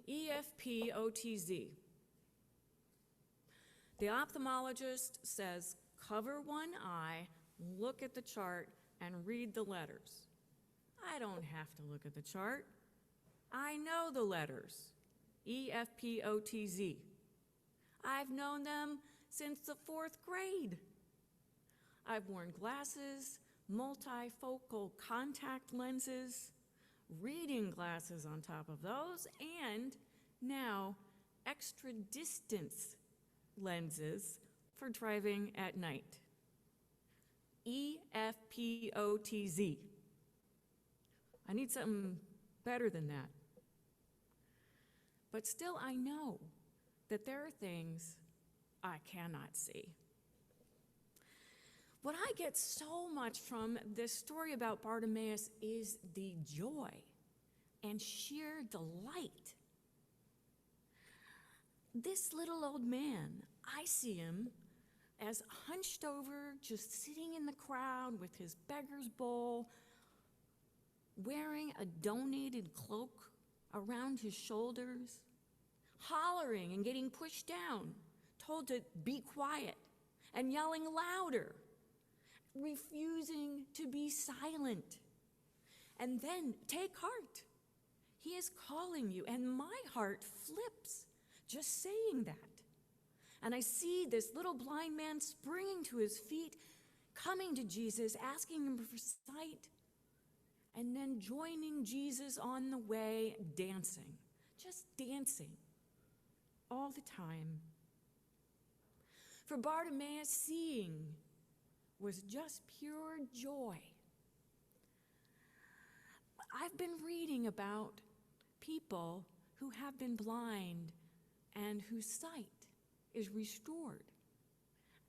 EFPOTZ. The ophthalmologist says, cover one eye, look at the chart, and read the letters. I don't have to look at the chart. I know the letters. EFPOTZ. I've known them since the 4th grade. I've worn glasses, multifocal contact lenses, reading glasses on top of those, and now extra distance lenses for driving at night. EFPOTZ. I need something better than that. But still, I know that there are things I cannot see. What I get so much from this story about Bartimaeus is the joy and sheer delight. This little old man, I see him as hunched over, just sitting in the crowd with his beggar's bowl, wearing a donated cloak around his shoulders, hollering and getting pushed down, told to be quiet, and yelling louder, refusing to be silent. And then, take heart. He is calling you, and my heart flips just saying that. And I see this little blind man springing to his feet, coming to Jesus, asking him for sight, and then joining Jesus on the way, dancing, just dancing all the time. For Bartimaeus, seeing was just pure joy. I've been reading about people who have been blind and whose sight is restored.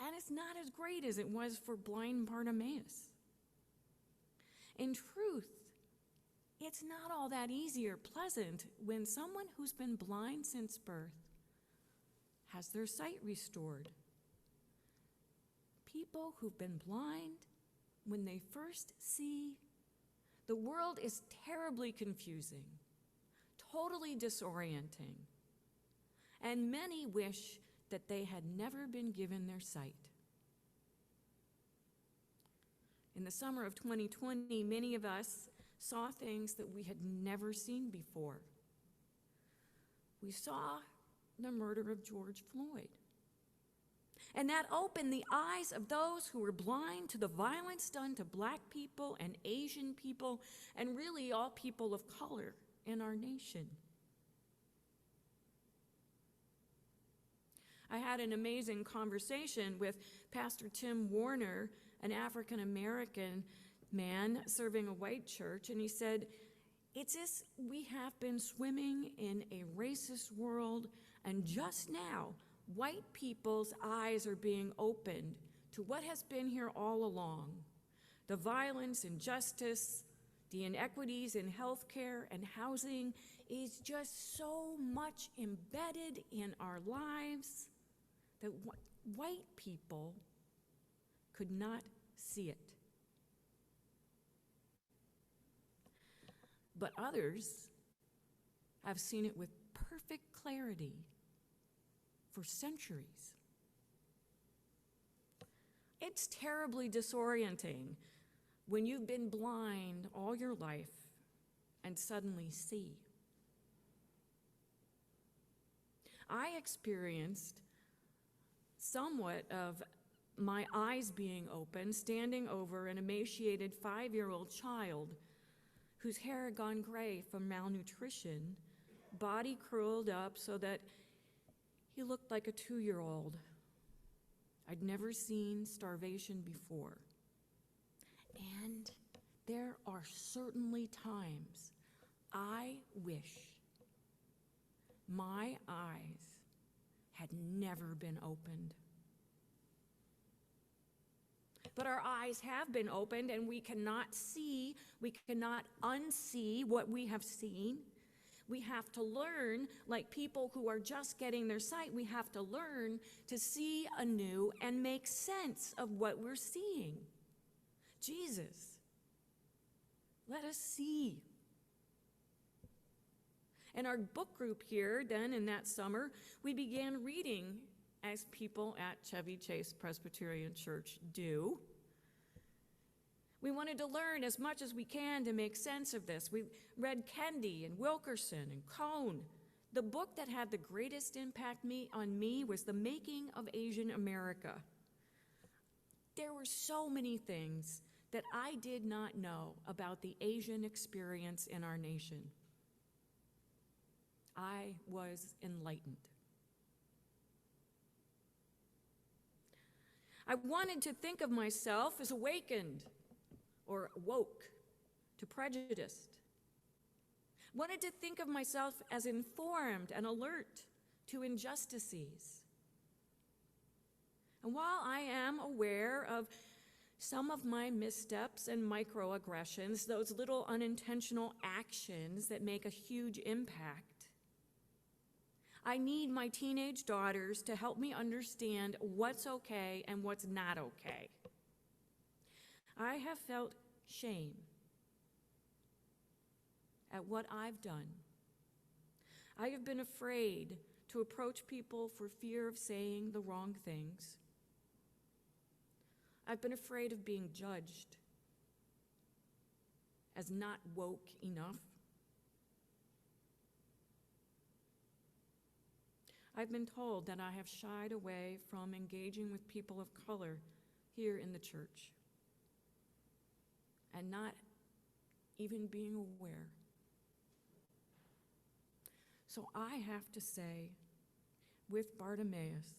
And it's not as great as it was for blind Bartimaeus. In truth, it's not all that easy or pleasant when someone who's been blind since birth has their sight restored. People who've been blind, when they first see, the world is terribly confusing, totally disorienting, and many wish that they had never been given their sight. In the summer of 2020, many of us saw things that we had never seen before. We saw the murder of George Floyd. And that opened the eyes of those who were blind to the violence done to Black people and Asian people, and really all people of color in our nation. I had an amazing conversation with Pastor Tim Warner, an African-American man serving a white church, and he said, it's as we have been swimming in a racist world, and just now, white people's eyes are being opened to what has been here all along. The violence, injustice, the inequities in healthcare and housing is just so much embedded in our lives that white people could not see it. But others have seen it with perfect clarity for centuries. It's terribly disorienting when you've been blind all your life and suddenly see. I experienced somewhat of my eyes being open, standing over an emaciated 5-year-old child whose hair had gone gray from malnutrition, body curled up so that he looked like a 2-year-old. I'd never seen starvation before. And there are certainly times I wish my eyes had never been opened. But our eyes have been opened, and we cannot see, we cannot unsee what we have seen. We have to learn, like people who are just getting their sight, we have to learn to see anew and make sense of what we're seeing. Jesus, let us see. In our book group here, then in that summer, we began reading as people at Chevy Chase Presbyterian Church do. We wanted to learn as much as we can to make sense of this. We read Kendi and Wilkerson and Cone. The book that had the greatest impact on me was The Making of Asian America. There were so many things that I did not know about the Asian experience in our nation. I was enlightened. I wanted to think of myself as awakened or woke to prejudice. Wanted to think of myself as informed and alert to injustices. And while I am aware of some of my missteps and microaggressions, those little unintentional actions that make a huge impact, I need my teenage daughters to help me understand what's okay and what's not okay. I have felt shame at what I've done. I have been afraid to approach people for fear of saying the wrong things. I've been afraid of being judged as not woke enough. I've been told that I have shied away from engaging with people of color here in the church and not even being aware. So I have to say, with Bartimaeus,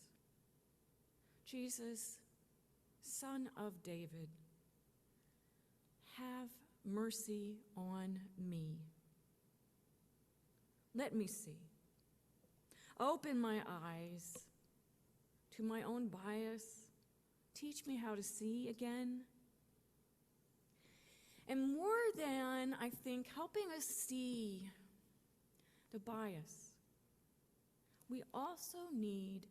Jesus, Son of David, have mercy on me. Let me see. Open my eyes to my own bias. Teach me how to see again. And more than, I think, helping us see the bias, we also need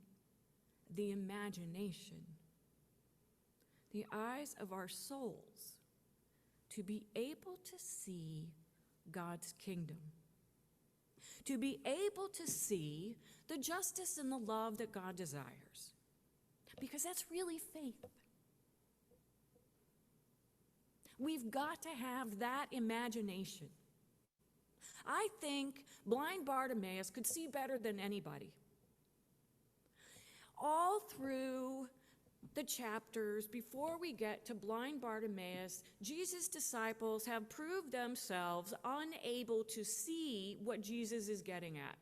the imagination, the eyes of our souls, to be able to see God's kingdom, to be able to see the justice and the love that God desires, because that's really faith. We've got to have that imagination. I think blind Bartimaeus could see better than anybody. All through the chapters before we get to blind Bartimaeus, Jesus' disciples have proved themselves unable to see what Jesus is getting at.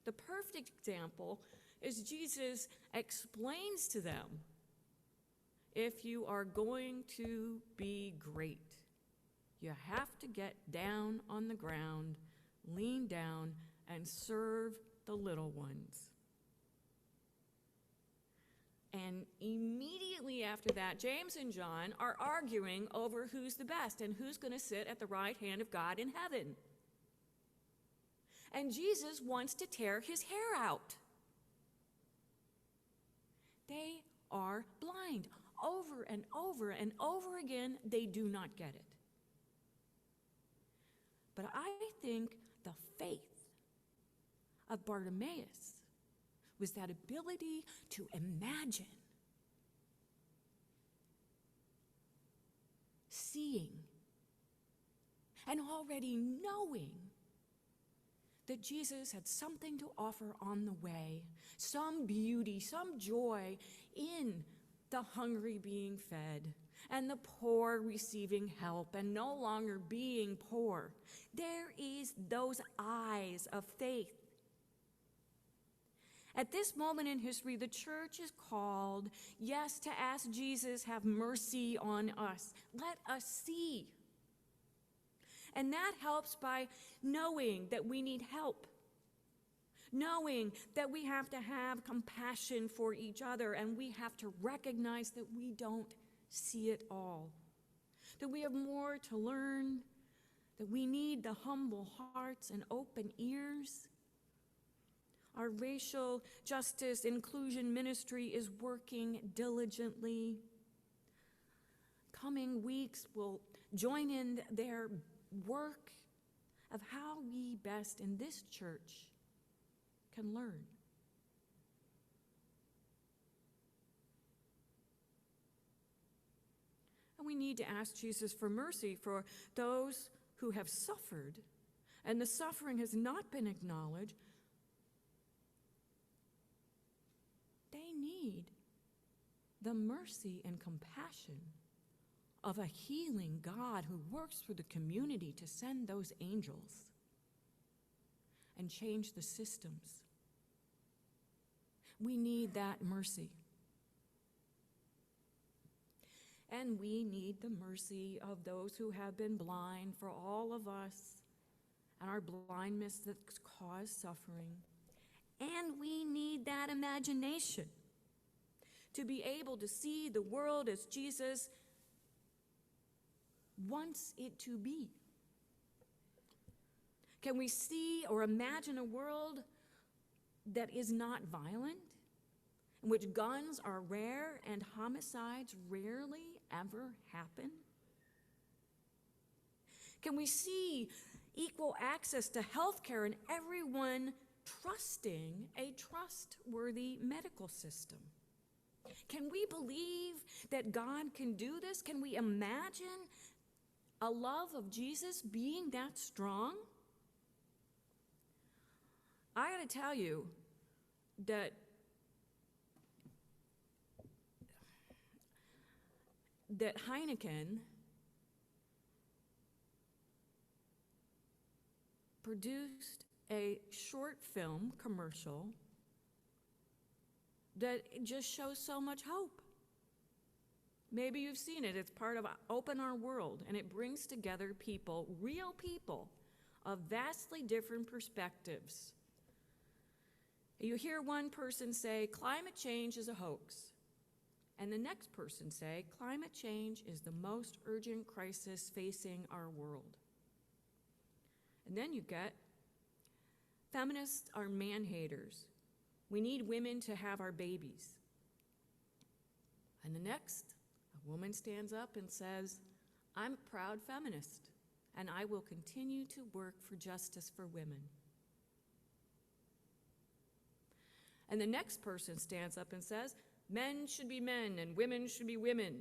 The perfect example is Jesus explains to them, if you are going to be great, you have to get down on the ground, lean down, and serve the little ones. And immediately after that, James and John are arguing over who's the best and who's going to sit at the right hand of God in heaven. And Jesus wants to tear his hair out. They are blind. Over and over and over again, they do not get it. But I think the faith of Bartimaeus was that ability to imagine, seeing, and already knowing that Jesus had something to offer on the way, some beauty, some joy in the hungry being fed, and the poor receiving help and no longer being poor. There is those eyes of faith. At this moment in history, the church is called, yes, to ask Jesus, have mercy on us. Let us see. And that helps by knowing that we need help, knowing that we have to have compassion for each other, and we have to recognize that we don't see it all, that we have more to learn, that we need the humble hearts and open ears. Our racial justice inclusion ministry is working diligently. Coming weeks will join in their work of how we best in this church can learn. And we need to ask Jesus for mercy for those who have suffered, and the suffering has not been acknowledged. They need the mercy and compassion of a healing God who works through the community to send those angels and change the systems. We need that mercy. And we need the mercy of those who have been blind, for all of us and our blindness that's caused suffering. And we need that imagination to be able to see the world as Jesus wants it to be. Can we see or imagine a world that is not violent, in which guns are rare and homicides rarely ever happen? Can we see equal access to health care and everyone trusting a trustworthy medical system? Can we believe that God can do this? Can we imagine a love of Jesus being that strong? I got to tell you that Heineken produced a short film commercial that just shows so much hope. Maybe you've seen it. It's part of Open Our World, and it brings together people, real people, of vastly different perspectives. You hear one person say, climate change is a hoax, and the next person say, climate change is the most urgent crisis facing our world. And then you get, feminists are man-haters. We need women to have our babies. And the next, a woman stands up and says, I'm a proud feminist, and I will continue to work for justice for women. And the next person stands up and says, men should be men and women should be women.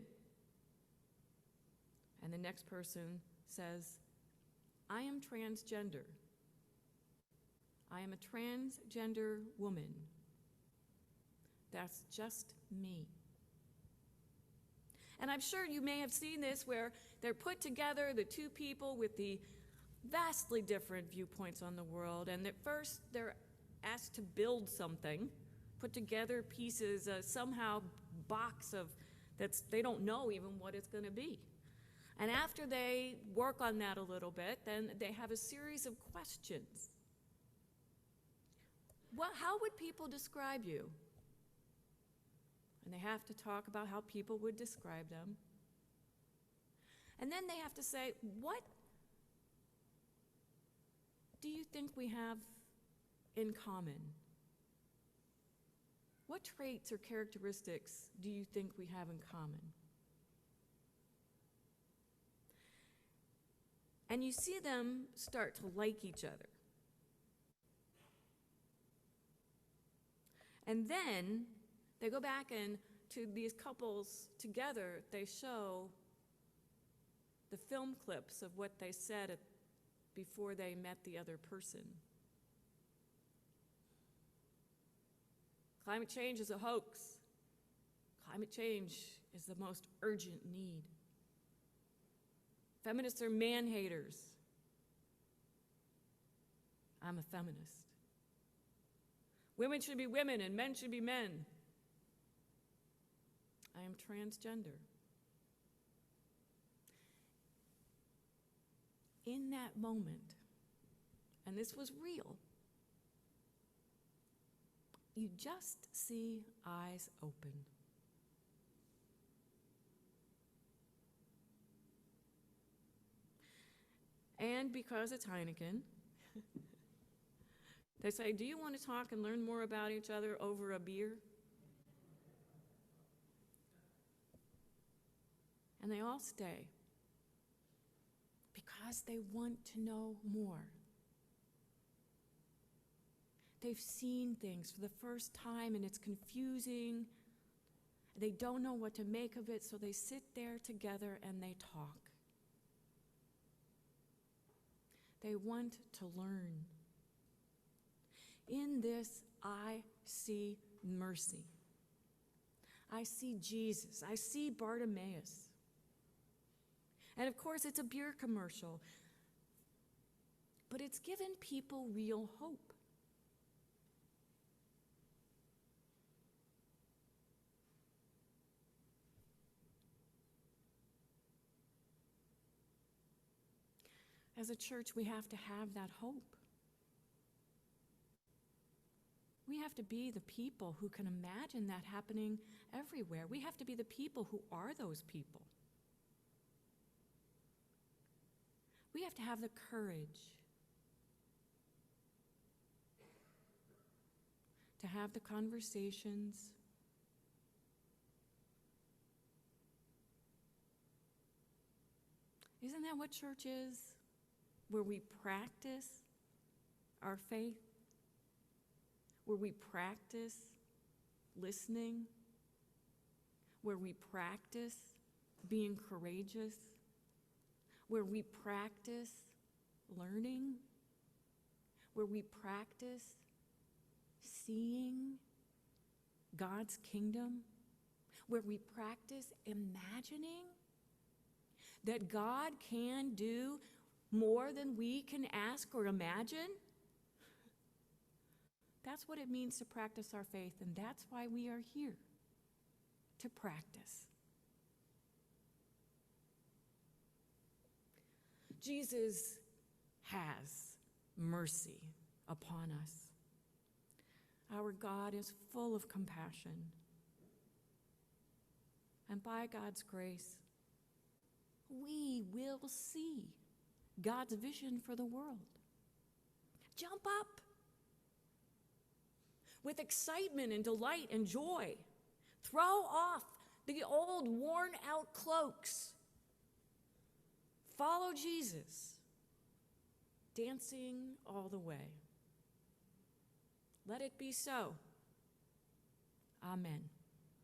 And the next person says, I am transgender. I am a transgender woman. That's just me. And I'm sure you may have seen this where they're put together, the two people with the vastly different viewpoints on the world, and at first they're asked to build something, put together pieces, somehow box of, they don't know even what it's going to be. And after they work on that a little bit, then they have a series of questions. How would people describe you? And they have to talk about how people would describe them. And then they have to say, what do you think we have in common? What traits or characteristics do you think we have in common? And you see them start to like each other. And then they go back and to these couples together, they show the film clips of what they said before they met the other person. Climate change is a hoax. Climate change is the most urgent need. Feminists are man-haters. I'm a feminist. Women should be women and men should be men. I am transgender. In that moment, and this was real, you just see eyes open. And because it's Heineken, they say, do you want to talk and learn more about each other over a beer? And they all stay because they want to know more. They've seen things for the first time and it's confusing. They don't know what to make of it, so they sit there together and they talk. They want to learn. In this, I see mercy. I see Jesus. I see Bartimaeus. And of course, it's a beer commercial, but it's given people real hope. As a church, we have to have that hope. We have to be the people who can imagine that happening everywhere. We have to be the people who are those people. We have to have the courage to have the conversations, isn't that what church is? Where we practice our faith, where we practice listening, where we practice being courageous, where we practice learning, where we practice seeing God's kingdom, where we practice imagining that God can do more than we can ask or imagine. That's what it means to practice our faith, and that's why we are here, to practice. Jesus has mercy upon us. Our God is full of compassion. And by God's grace, we will see God's vision for the world. Jump up with excitement and delight and joy. Throw off the old worn-out cloaks. Follow Jesus, dancing all the way. Let it be so. Amen.